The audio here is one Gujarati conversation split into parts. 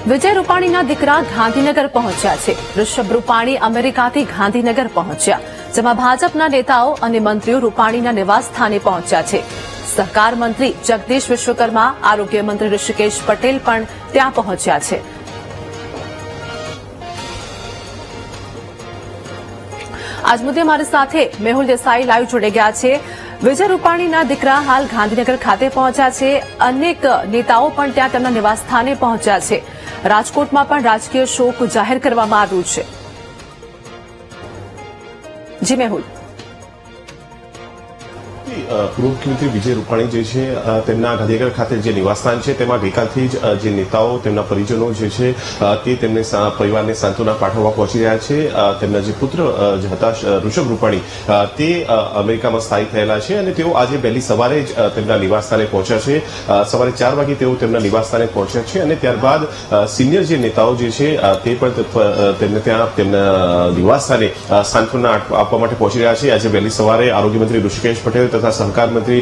વિજય રૂપાણીના દીકરા ગાંધીનગર પહોંચ્યા છે। ઋષભ રૂપાણી અમેરિકાથી ગાંધીનગર પહોંચ્યા, જેમાં ભાજપના નેતાઓ અને મંત્રીઓ રૂપાણીના નિવાસસ્થાને પહોંચ્યા છે। સહકાર મંત્રી જગદીશ વિશ્વકર્મા, આરોગ્ય મંત્રી ઋષિકેશ પટેલ પણ ત્યાં પહોંચ્યા છે। આજ મુદ્દે મારી સાથે મેહુલ દેસાઈ લાઈવ જોડાઈ ગયા છે। વિજય રૂપાણીના દીકરા હાલ ગાંધીનગર ખાતે પહોંચ્યા છે, અનેક નેતાઓ પણ ત્યાં તેમના નિવાસસ્થાને પહોંચ્યા છે। રાજકોટમાં પણ રાજકીય શોક જાહેર કરવામાં આવ્યું છે। જી મેહુલ। પૂર્વ મુખ્યમંત્રી વિજય રૂપાણી જે છે તેમના ગાંધીનગર ખાતે જે નિવાસસ્થાન છે તેમાં ગઈકાલથી જ જે નેતાઓ તેમના પરિજનો જે છે તે તેમને પરિવારને સાંત્વના પાઠવવા પહોંચી રહ્યા છે। તેમના જે પુત્ર હતા ઋષભ રૂપાણી તે અમેરિકામાં સ્થાયી થયેલા છે અને તેઓ આજે વહેલી સવારે જ તેમના નિવાસસ્થાને પહોંચ્યા છે। સવારે 4 વાગે તેઓ તેમના નિવાસસ્થાને પહોંચ્યા છે અને ત્યારબાદ સિનિયર જે નેતાઓ જે છે તે પણ તેમને ત્યાં તેમના નિવાસસ્થાને સાંત્વના આપવા માટે પહોંચી રહ્યા છે। આજે વહેલી સવારે આરોગ્ય મંત્રી ઋષિકેશ પટેલ તથા સહકાર મંત્રી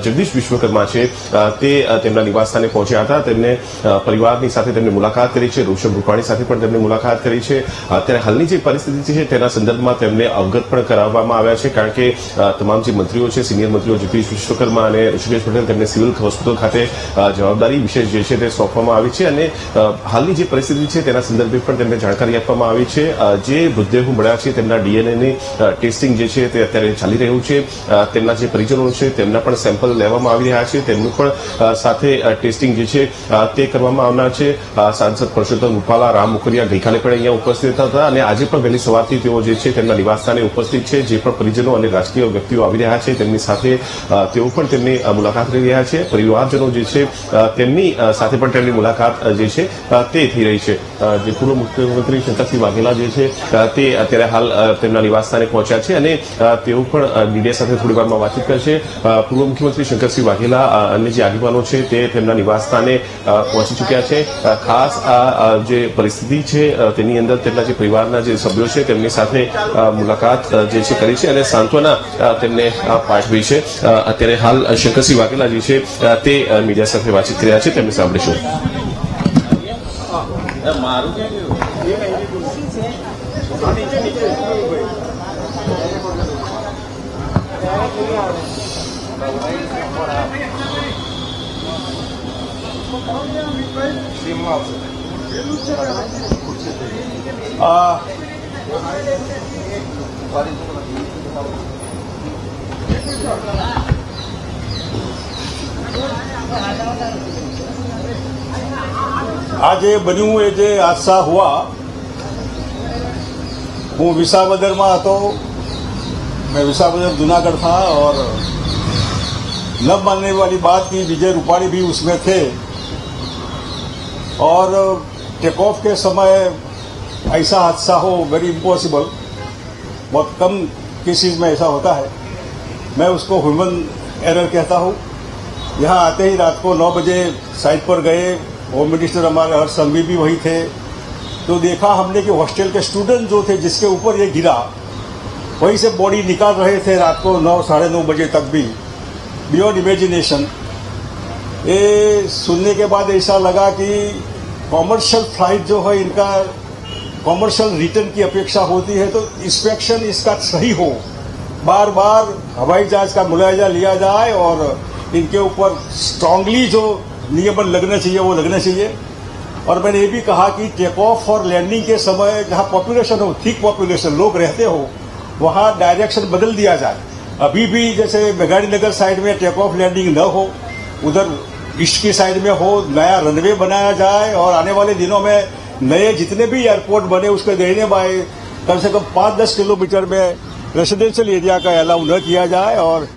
જગદીશ વિશ્વકર્મા છે તે તેમના નિવાસસ્થાને પહોંચ્યા હતા। તેમને પરિવારની સાથે તેમની મુલાકાત કરી છે, ઋષભ રૂપાણી સાથે પણ તેમની મુલાકાત કરી છે। અત્યારે હાલની જે પરિસ્થિતિ છે તેના સંદર્ભમાં તેમને અવગત પણ કરાવવામાં આવ્યા છે, કારણ કે તમામ જે મંત્રીઓ છે, સિનિયર મંત્રીઓ જગદીશ વિશ્વકર્મા અને ઋષિકેશ પટેલ તેમને સિવિલ હોસ્પિટલ ખાતે જવાબદારી વિશેષ જે છે તે સોંપવામાં આવી છે અને હાલની જે પરિસ્થિતિ છે તેના સંદર્ભે પણ તેમને જાણકારી આપવામાં આવી છે। જે મૃતદેહો મળ્યા છે તેમના ડીએનએની ટેસ્ટિંગ જે છે તે અત્યારે ચાલી રહ્યું છે। તેમના જે પરિજનો છે તેમના પણ સેમ્પલ લેવામાં આવી રહ્યા છે, તેમનું પણ સાથે ટેસ્ટિંગ જે છે તે કરવામાં આવનાર છે। સાંસદ પરસોત્તમ રૂપાલા, રામ મોકરિયા ગઈકાલે પણ અહીંયા ઉપસ્થિત હતા અને આજે પણ વહેલી સવારથી તેઓ જે છે તેમના નિવાસસ્થાને ઉપસ્થિત છે। જે પણ પરિજનો અને રાજકીય વ્યક્તિઓ આવી રહ્યા છે તેમની સાથે તેઓ પણ તેમની મુલાકાત લઈ રહ્યા છે। પરિવારજનો જે છે તેમની સાથે પણ તેમની મુલાકાત જે છે તે થઈ રહી છે। જે પૂર્વ મુખ્યમંત્રી શંકરસિંહ વાઘેલા જે છે તે અત્યારે હાલ તેમના નિવાસસ્થાને પહોંચ્યા છે અને તેઓ પણ મીડિયા સાથે થોડી વારમાં વાતચીત કરશે। પૂર્વ મુખ્યમંત્રી શંકરસિંહ વાઘેલા અન્ય જે આગેવાનો છે તે તેમના નિવાસસ્થાને પહોંચી ચૂક્યા છે। ખાસ આ જે પરિસ્થિતિ છે તેની અંદર તેમના જે પરિવારના જે સભ્યો છે તેમની સાથે મુલાકાત જે છે કરી છે અને સાંત્વના તેમને પાઠવી છે। અત્યારે હાલ શંકરસિંહ વાઘેલા જે છે તે મીડિયા સાથે વાતચીત કરી રહ્યા છે, તેમને સાંભળીશું। आज ये बन्यू ये जे हादसा हुआ, वो विसावदर में तो मैं विसावदर जूनागढ़ था और न मानने वाली बात कि विजय रूपाणी भी उसमें थे और टेक ऑफ के समय ऐसा हादसा हो वेरी इम्पॉसिबल, बहुत कम केसेस में ऐसा होता है। मैं उसको ह्यूमन एरर कहता हूँ। यहाँ आते ही रात को 9 बजे साइट पर गए, होम मिनिस्टर हमारे हर्ष संघवी भी वही थे, तो देखा हमने कि हॉस्टल के स्टूडेंट जो थे जिसके ऊपर ये गिरा वहीं से बॉडी निकाल रहे थे रात को 9 साढ़े 9 बजे तक भी, बियॉन्ड इमेजिनेशन। ये सुनने के बाद ऐसा लगा कि कॉमर्शियल फ्लाइट जो है इनका कॉमर्शियल रिटर्न की अपेक्षा होती है, तो इंस्पेक्शन इसका सही हो, बार बार हवाई जहाज का मुलायजा लिया जाए और इनके ऊपर स्ट्रांगली जो नियमन लगना चाहिए वो लगना चाहिए। और मैंने ये भी कहा कि टेक ऑफ और लैंडिंग के समय जहाँ पॉपुलेशन हो, थिक पॉपुलेशन लोग रहते हो, वहाँ डायरेक्शन बदल दिया जाए। अभी भी जैसे मेघाड़ी नगर साइड में टेक ऑफ लैंडिंग न हो, उधर ईस्ट की साइड में हो, नया रनवे बनाया जाए और आने वाले दिनों में नए जितने भी एयरपोर्ट बने उसके देने बाय कम से कम 5-10 किलोमीटर में रेसिडेंशियल एरिया का अलाउ न किया जाए और